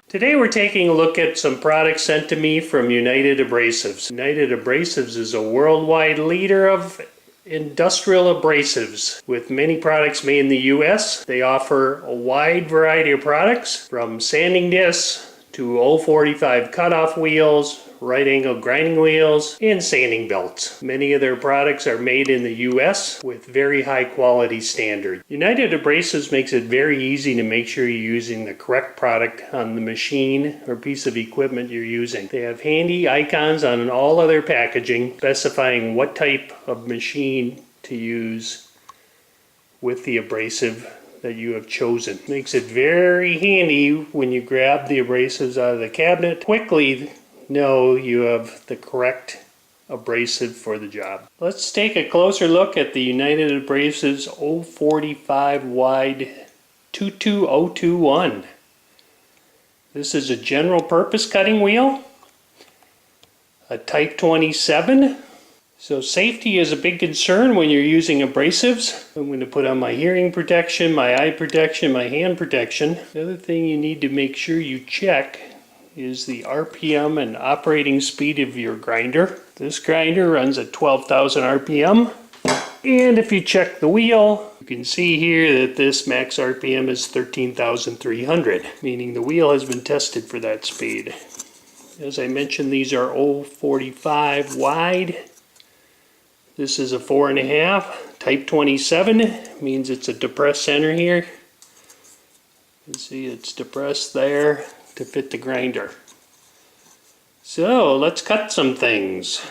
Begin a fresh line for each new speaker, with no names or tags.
Today we're taking a look at some products sent to me from United Abrasives. United Abrasives is a worldwide leader of industrial abrasives with many products made in the US. They offer a wide variety of products from sanding discs to 045 cutoff wheels, right angle grinding wheels, and sanding belts. Many of their products are made in the US with very high quality standards. United Abrasives makes it very easy to make sure you're using the correct product on the machine or piece of equipment you're using. They have handy icons on all of their packaging specifying what type of machine to use with the abrasive that you have chosen. Makes it very handy when you grab the abrasives out of the cabinet. Quickly know you have the correct abrasive for the job. Let's take a closer look at the United Abrasives 045 wide 22021. This is a general purpose cutting wheel, a type 27. So safety is a big concern when you're using abrasives. I'm going to put on my hearing protection, my eye protection, my hand protection. The other thing you need to make sure you check is the RPM and operating speed of your grinder. This grinder runs at 12,000 RPM. And if you check the wheel, you can see here that this max RPM is 13,300, meaning the wheel has been tested for that speed. As I mentioned, these are 045 wide. This is a 4.5, type 27, means it's a depressed center here. You can see it's depressed there to fit the grinder. So let's cut some things.